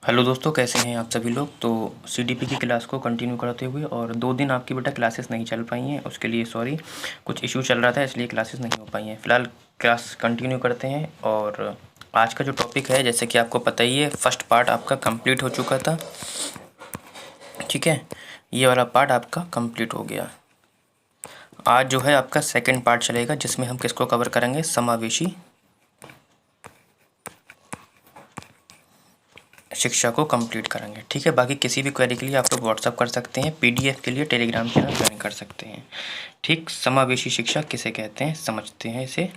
Hello दोस्तों, कैसे हैं आप सभी लोग। तो सीडीपी की क्लास को कंटिन्यू करते हुए और 2 दिन आपकी बेटा क्लासेस नहीं चल पाई हैं, उसके लिए सॉरी। कुछ इशू चल रहा था इसलिए क्लासेस नहीं हो पाई हैं। फ़िलहाल क्लास कंटिन्यू करते हैं। और आज का जो टॉपिक है, जैसे कि आपको पता ही है, फर्स्ट पार्ट आपका कंप्लीट हो चुका था। ठीक है, ये वाला पार्ट आपका कंप्लीट हो गया। आज जो है आपका सेकेंड पार्ट चलेगा, जिसमें हम किसको कवर करेंगे, समावेशी शिक्षा को कंप्लीट करेंगे। ठीक है, बाकी किसी भी क्वेरी के लिए आप लोग व्हाट्सअप कर सकते हैं, पीडीएफ के लिए टेलीग्राम चैनल ज्वाइन कर सकते हैं। ठीक, समावेशी शिक्षा किसे कहते हैं समझते हैं इसे।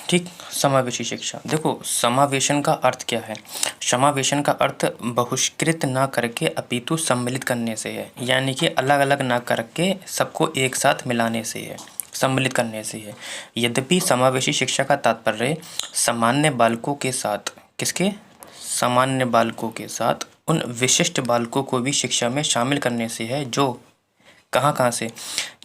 ठीक, समावेशी शिक्षा। देखो, समावेशन का अर्थ क्या है। समावेशन का अर्थ बहिष्कृत ना करके अपितु सम्मिलित करने से है, यानी कि अलग अलग ना करके सबको एक साथ मिलाने से है, सम्मिलित करने से है। यद्यपि समावेशी शिक्षा का तात्पर्य सामान्य बालकों के साथ, किसके, सामान्य बालकों के साथ उन विशिष्ट बालकों को भी शिक्षा में शामिल करने से है, जो कहाँ से,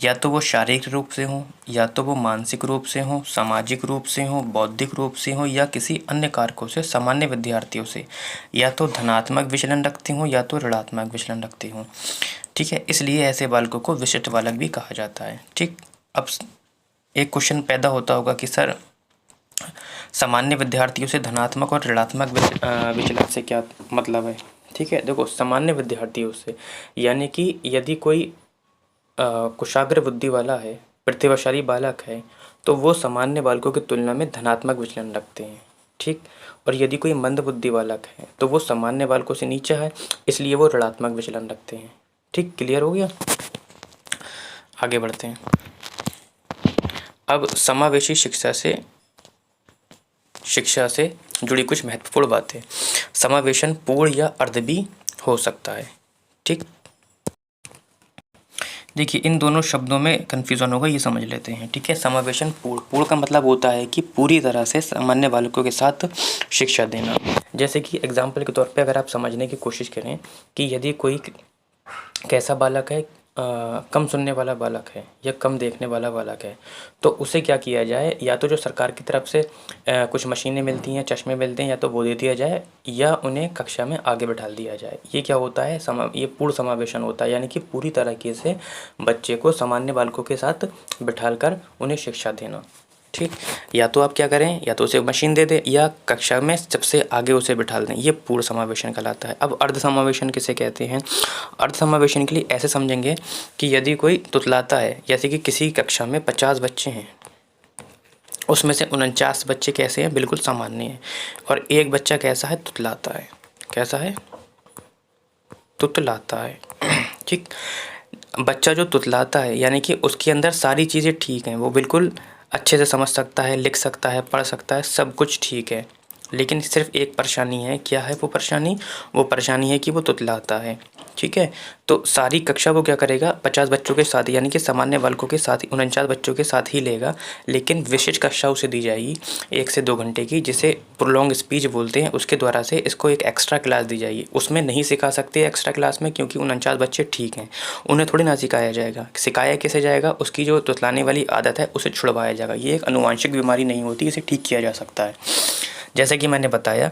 या तो वो शारीरिक रूप से हों, या तो वो मानसिक रूप से हों, सामाजिक रूप से हों, बौद्धिक रूप से हों, या किसी अन्य कारकों से, सामान्य विद्यार्थियों से, या तो धनात्मक विचलन रखते हों या तो ऋणात्मक विचलन रखते हों। ठीक है, इसलिए ऐसे बालकों को विशिष्ट बालक भी कहा जाता है। ठीक, अब एक क्वेश्चन पैदा होता होगा कि सर, सामान्य विद्यार्थियों से धनात्मक और ऋणात्मक विचलन से क्या मतलब है। ठीक है, देखो, सामान्य विद्यार्थियों से यानी कि यदि कोई कुशाग्र बुद्धि वाला है, प्रतिभाशाली बालक है, तो वो सामान्य बालकों की तुलना में धनात्मक विचलन रखते हैं। ठीक, और यदि कोई मंद बुद्धि बालक है तो वो सामान्य बालकों से नीचा है, इसलिए वो ऋणात्मक विचलन रखते हैं। ठीक, क्लियर हो गया। आगे बढ़ते हैं। अब समावेशी शिक्षा से जुड़ी कुछ महत्वपूर्ण बातें। समावेशन पूर्ण या अर्ध भी हो सकता है। ठीक, देखिए, इन दोनों शब्दों में कन्फ्यूज़न होगा, ये समझ लेते हैं। ठीक है, समावेशन पूर्ण का मतलब होता है कि पूरी तरह से सामान्य बालकों के साथ शिक्षा देना। जैसे कि एग्जाम्पल के तौर पे अगर आप समझने की कोशिश करें कि यदि कोई कैसा बालक है, कम सुनने वाला बालक है या कम देखने वाला बालक है, तो उसे क्या किया जाए, या तो जो सरकार की तरफ से कुछ मशीनें मिलती हैं, चश्मे मिलते हैं, या तो वो दे दिया जाए, या उन्हें कक्षा में आगे बैठा दिया जाए। ये क्या होता है, ये पूर्ण समावेशन होता है, यानी कि पूरी तरीके से बच्चे को सामान्य बालकों के साथ बिठाकर उन्हें शिक्षा देना। ठीक, या तो आप क्या करें, या तो उसे मशीन दे दें या कक्षा में सबसे आगे उसे बिठा दें, ये पूर्ण समावेशन कहलाता है। अब अर्ध समावेशन किसे कहते हैं। अर्ध समावेशन के लिए ऐसे समझेंगे कि यदि कोई तुतलाता है, जैसे कि किसी कक्षा में 50 बच्चे हैं, उसमें से 49 बच्चे कैसे हैं, बिल्कुल सामान्य हैं, और एक बच्चा कैसा है, तुतलाता है। कैसा है, तुतलाता है। ठीक, बच्चा जो तुतलाता है यानी कि उसके अंदर सारी चीज़ें ठीक हैं, वो बिल्कुल अच्छे से समझ सकता है, लिख सकता है, पढ़ सकता है, सब कुछ ठीक है, लेकिन सिर्फ एक परेशानी है। क्या है वो परेशानी, वो परेशानी है कि वो तुतलाता है। ठीक है, तो सारी कक्षा वो क्या करेगा, 50 बच्चों के साथ, यानी कि सामान्य बालकों के साथ ही 49 बच्चों के साथ ही लेगा, लेकिन विशेष कक्षा उसे दी जाएगी 1 से 2 घंटे की, जिसे प्रोलॉन्ग स्पीच बोलते हैं। उसके द्वारा से इसको एक एक्स्ट्रा क्लास दी जाएगी। उसमें नहीं सिखा सकते एक्स्ट्रा क्लास में, क्योंकि 49 बच्चे ठीक हैं, उन्हें थोड़ी ना सिखाया जाएगा। सिखाया कैसे जाएगा, उसकी जो तुतलाने वाली आदत है उसे छुड़वाया जाएगा। ये एक आनुवांशिक बीमारी नहीं होती, इसे ठीक किया जा सकता है। जैसे कि मैंने बताया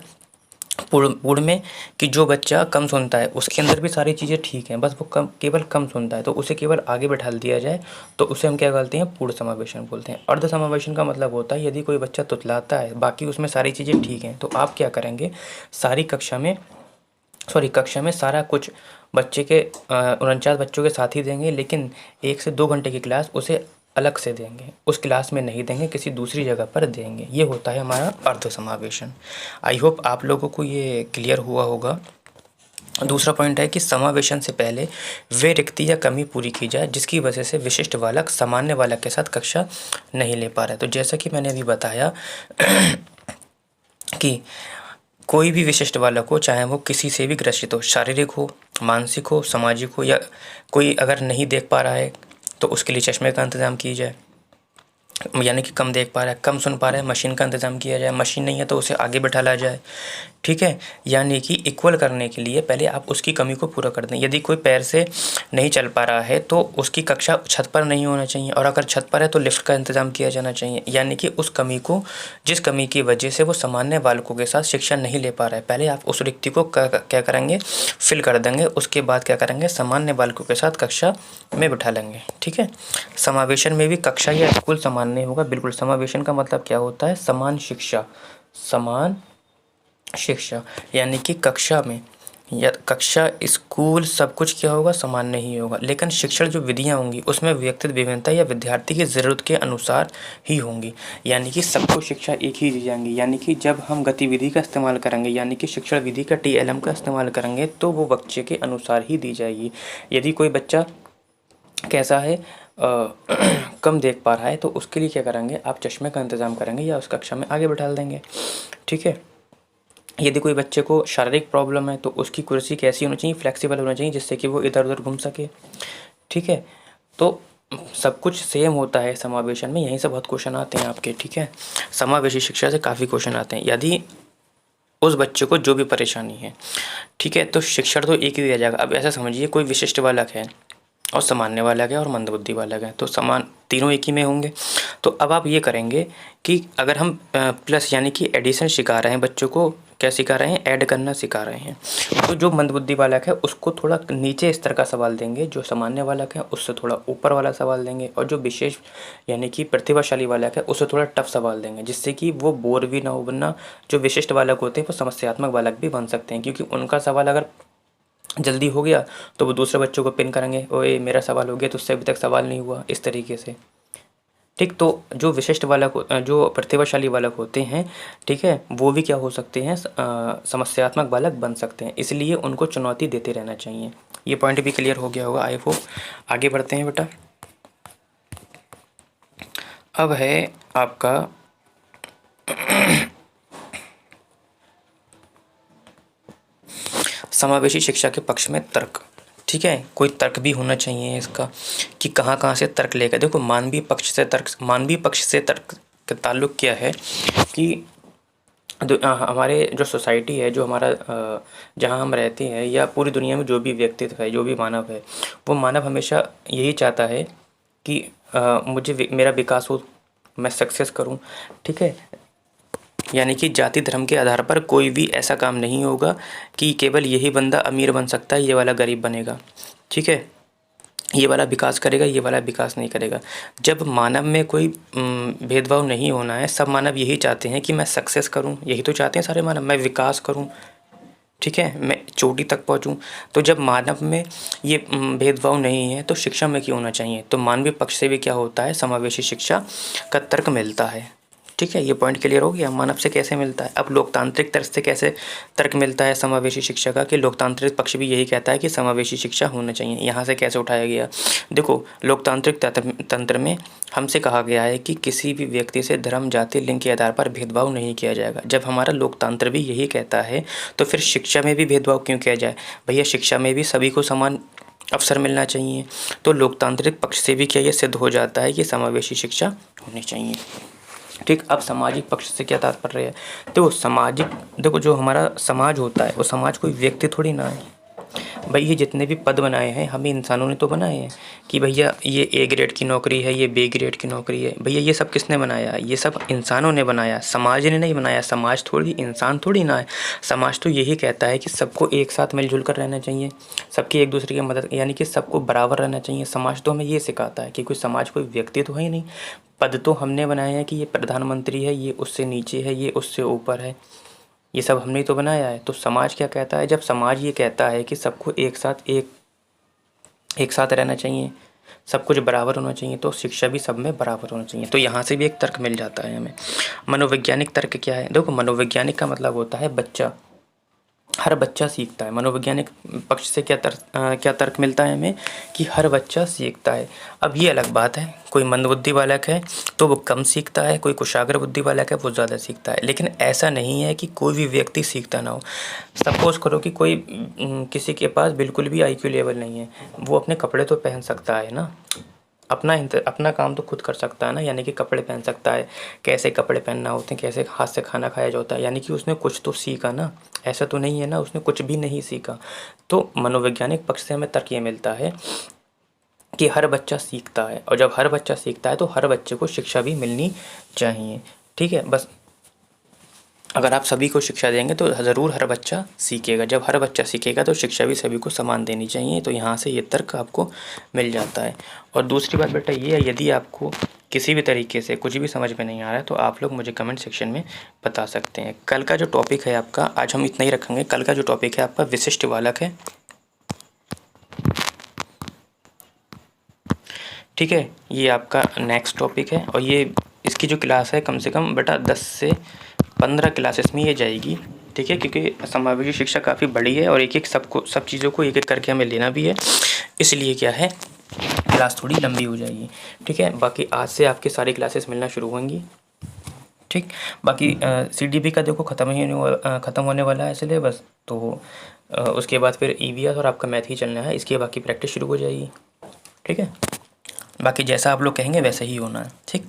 पूर्ण में कि जो बच्चा कम सुनता है उसके अंदर भी सारी चीज़ें ठीक हैं, बस वो केवल कम सुनता है, तो उसे केवल आगे बैठा दिया जाए, तो उसे हम क्या बोलते हैं, पूर्ण समावेशन बोलते हैं। अर्ध समावेशन का मतलब होता है यदि कोई बच्चा तुतलाता है, बाकी उसमें सारी चीज़ें ठीक हैं, तो आप क्या करेंगे, कक्षा में सारा कुछ बच्चे के 49 बच्चों के साथ ही देंगे, लेकिन 1 से 2 घंटे की क्लास उसे अलग से देंगे, उस क्लास में नहीं देंगे, किसी दूसरी जगह पर देंगे। ये होता है हमारा अर्ध समावेशन। आई होप आप लोगों को ये क्लियर हुआ होगा। दूसरा पॉइंट है कि समावेशन से पहले वे रिक्ति या कमी पूरी की जाए जिसकी वजह से विशिष्ट बालक सामान्य बालक के साथ कक्षा नहीं ले पा रहे। तो जैसा कि मैंने अभी बताया कि कोई भी विशिष्ट बालक हो, चाहे वो किसी से भी ग्रसित हो, शारीरिक हो, मानसिक हो, सामाजिक हो, या कोई अगर नहीं देख पा रहा है तो उसके लिए चश्मे का इंतज़ाम किया जाए, यानी कि कम देख पा रहा है, कम सुन पा रहा है, मशीन का इंतज़ाम किया जाए, मशीन नहीं है तो उसे आगे बैठा लाया जाए। ठीक है। यानी कि इक्वल करने के लिए पहले आप उसकी कमी को पूरा कर दें। यदि कोई पैर से नहीं चल पा रहा है तो उसकी कक्षा छत पर नहीं होना चाहिए, और अगर छत पर है तो लिफ्ट का इंतज़ाम किया जाना चाहिए। यानी कि उस कमी को, जिस कमी की वजह से वो सामान्य बालकों के साथ शिक्षा नहीं ले पा रहा है, पहले आप उस रिक्ति को क्या करेंगे, फिल कर देंगे। उसके बाद क्या करेंगे, सामान्य बालकों के साथ कक्षा में बिठा लेंगे। ठीक है। समावेशन में भी कक्षा या स्कूल समान नहीं होगा। बिल्कुल, समावेशन का मतलब क्या होता है, समान शिक्षा। समान शिक्षा यानी कि कक्षा में या कक्षा, स्कूल, सब कुछ क्या होगा, समान नहीं होगा। लेकिन शिक्षण जो विधियाँ होंगी उसमें व्यक्तिगत विभिन्नता या विद्यार्थी की ज़रूरत के अनुसार ही होंगी। यानी कि सबको शिक्षा एक ही दी जाएंगी। यानी कि जब हम गतिविधि का इस्तेमाल करेंगे, यानी कि शिक्षण विधि का TLM का इस्तेमाल करेंगे, तो वो बच्चे के अनुसार ही दी जाएगी। यदि कोई बच्चा कैसा है, कम देख पा रहा है, तो उसके लिए क्या करेंगे, आप चश्मे का इंतज़ाम करेंगे या उस कक्षा में आगे बैठा देंगे। ठीक है। यदि कोई बच्चे को शारीरिक प्रॉब्लम है तो उसकी कुर्सी कैसी होनी चाहिए, फ्लेक्सिबल होना चाहिए, जिससे कि वो इधर उधर घूम सके। ठीक है। तो सब कुछ सेम होता है समावेशन में, यहीं से बहुत क्वेश्चन आते हैं आपके। ठीक है। समावेशी शिक्षा से काफ़ी क्वेश्चन आते हैं। यदि उस बच्चे को जो भी परेशानी है, ठीक है, तो शिक्षण तो एक ही दिया जाएगा। अब ऐसा समझिए, कोई विशिष्ट बालक है और सामान्य बालक है और मंदबुद्धि बालक है, तो समान तीनों एक ही में होंगे। तो अब आप ये करेंगे कि अगर हम प्लस यानी कि एडिशन सिखा रहे हैं बच्चों को, क्या सिखा रहे हैं, ऐड करना सिखा रहे हैं, तो जो मंदबुद्धि बालक है उसको थोड़ा नीचे स्तर का सवाल देंगे, जो सामान्य बालक है उससे थोड़ा ऊपर वाला सवाल देंगे, और जो विशेष यानी कि प्रतिभाशाली बालक है उससे थोड़ा टफ सवाल देंगे, जिससे कि वो बोर भी ना हो। वरना जो विशिष्ट बालक होते हैं वो समस्यात्मक बालक भी बन सकते हैं, क्योंकि उनका सवाल अगर जल्दी हो गया तो वो दूसरे बच्चों को पिन करेंगे, ओए मेरा सवाल हो गया, तुझसे अभी तक सवाल नहीं हुआ, इस तरीके से। ठीक। तो जो विशिष्ट बालक, जो प्रतिभाशाली बालक होते हैं, ठीक है, वो भी क्या हो सकते हैं, समस्यात्मक बालक बन सकते हैं। इसलिए उनको चुनौती देते रहना चाहिए। ये पॉइंट भी क्लियर हो गया होगा, आई होप। आगे बढ़ते हैं बेटा। अब है आपका समावेशी शिक्षा के पक्ष में तर्क। ठीक है। कोई तर्क भी होना चाहिए इसका, कि कहाँ से तर्क लेकर। देखो, मानवीय पक्ष से तर्क का ताल्लुक क्या है कि हमारे जो सोसाइटी है, जो हमारा जहाँ हम रहते हैं, या पूरी दुनिया में जो भी व्यक्तित्व है, जो भी मानव है, वो मानव हमेशा यही चाहता है कि मुझे मेरा विकास हो, मैं सक्सेस करूं। ठीक है। यानी कि जाति धर्म के आधार पर कोई भी ऐसा काम नहीं होगा कि केवल यही बंदा अमीर बन सकता है, ये वाला गरीब बनेगा। ठीक है। ये वाला विकास करेगा, ये वाला विकास नहीं करेगा। जब मानव में कोई भेदभाव नहीं होना है, सब मानव यही चाहते हैं कि मैं सक्सेस करूं, यही तो चाहते हैं सारे मानव, मैं विकास करूं। ठीक है, मैं चोटी तक पहुंचूं। तो जब मानव में ये भेदभाव नहीं है तो शिक्षा में क्यों होना चाहिए। तो मानवीय पक्ष से भी क्या होता है, समावेशी शिक्षा का तर्क मिलता है। ठीक है। ये पॉइंट क्लियर हो गया। मानव से कैसे मिलता है। अब लोकतांत्रिक तर्क से कैसे तर्क मिलता है समावेशी शिक्षा का, कि लोकतांत्रिक पक्ष भी यही कहता है कि समावेशी शिक्षा होना चाहिए। यहाँ से कैसे उठाया गया, देखो, लोकतांत्रिक तंत्र में हमसे कहा गया है कि किसी भी व्यक्ति से धर्म, जाति, लिंग के आधार पर भेदभाव नहीं किया जाएगा। जब हमारा लोकतंत्र भी यही कहता है तो फिर शिक्षा में भी भेदभाव क्यों किया जाए। भैया, शिक्षा में भी सभी को समान अवसर मिलना चाहिए। तो लोकतांत्रिक पक्ष से भी क्या ये सिद्ध हो जाता है कि समावेशी शिक्षा होनी चाहिए। ठीक। अब सामाजिक पक्ष से क्या तात्पर्य है, तो सामाजिक, देखो, जो हमारा समाज होता है वो समाज कोई व्यक्ति थोड़ी ना है भाई। ये जितने भी पद बनाए हैं हमें इंसानों ने तो बनाए हैं, कि भैया ये A ग्रेड की नौकरी है, ये B ग्रेड की नौकरी है। भैया ये सब किसने बनाया, ये सब इंसानों ने बनाया, समाज ने नहीं बनाया। समाज थोड़ी, इंसान थोड़ी ना है। समाज तो यही कहता है कि सबको एक साथ मिलजुल कर रहना चाहिए, सबकी एक दूसरे की मदद, यानी कि सबको बराबर रहना चाहिए। समाज तो हमें ये सिखाता है कि कोई समाज कोई व्यक्ति तो है ही नहीं। पद तो हमने बनाए हैं कि ये प्रधानमंत्री है, ये उससे नीचे है, ये उससे ऊपर है, ये सब हमने तो बनाया है। तो समाज क्या कहता है, जब समाज ये कहता है कि सबको एक साथ रहना चाहिए, सब कुछ बराबर होना चाहिए, तो शिक्षा भी सब में बराबर होना चाहिए। तो यहाँ से भी एक तर्क मिल जाता है हमें। मनोवैज्ञानिक तर्क क्या है, देखो, मनोवैज्ञानिक का मतलब होता है बच्चा, हर बच्चा सीखता है। मनोवैज्ञानिक पक्ष से क्या तर्क मिलता है हमें, कि हर बच्चा सीखता है। अब ये अलग बात है, कोई मंदबुद्धि बालक है तो वो कम सीखता है, कोई कुशाग्र बुद्धि बालक है वो ज़्यादा सीखता है। लेकिन ऐसा नहीं है कि कोई भी व्यक्ति सीखता ना हो। सपोज करो कि कोई किसी के पास बिल्कुल भी IQ लेवल नहीं है, वो अपने कपड़े तो पहन सकता है ना। अपना काम तो खुद कर सकता है ना, यानी कि कपड़े पहन सकता है, कैसे कपड़े पहनना होते हैं, कैसे हाथ से खाना खाया जाता है, यानी कि उसने कुछ तो सीखा ना। ऐसा तो नहीं है ना उसने कुछ भी नहीं सीखा। तो मनोवैज्ञानिक पक्ष से हमें तर्क ये मिलता है कि हर बच्चा सीखता है, और जब हर बच्चा सीखता है तो हर बच्चे को शिक्षा भी मिलनी चाहिए। ठीक है, बस अगर आप सभी को शिक्षा देंगे तो ज़रूर हर बच्चा सीखेगा। जब हर बच्चा सीखेगा तो शिक्षा भी सभी को समान देनी चाहिए। तो यहाँ से ये तर्क आपको मिल जाता है। और दूसरी बात बेटा ये है, यदि आपको किसी भी तरीके से कुछ भी समझ में नहीं आ रहा है तो आप लोग मुझे कमेंट सेक्शन में बता सकते हैं। कल का जो टॉपिक है आपका, आज हम इतना ही रखेंगे। कल का जो टॉपिक है आपका विशिष्ट बालक है। ठीक है, ये आपका नेक्स्ट टॉपिक है, और ये इसकी जो क्लास है कम से कम बेटा 10 से 15 क्लासेस में ये जाएगी। ठीक है, क्योंकि समावेशी शिक्षा काफ़ी बड़ी है और एक सब चीज़ों को एक एक करके हमें लेना भी है, इसलिए क्या है क्लास थोड़ी लंबी हो जाएगी। ठीक है, बाकी आज से आपकी सारी क्लासेस मिलना शुरू होंगी। ठीक, बाकी CDP का देखो ख़त्म होने वाला है सिलेबस, तो उसके बाद फिर EVS और आपका मैथ ही चलना है, इसकी बाकी प्रैक्टिस शुरू हो जाएगी। ठीक है, बाकी जैसा आप लोग कहेंगे वैसा ही होना है। ठीक।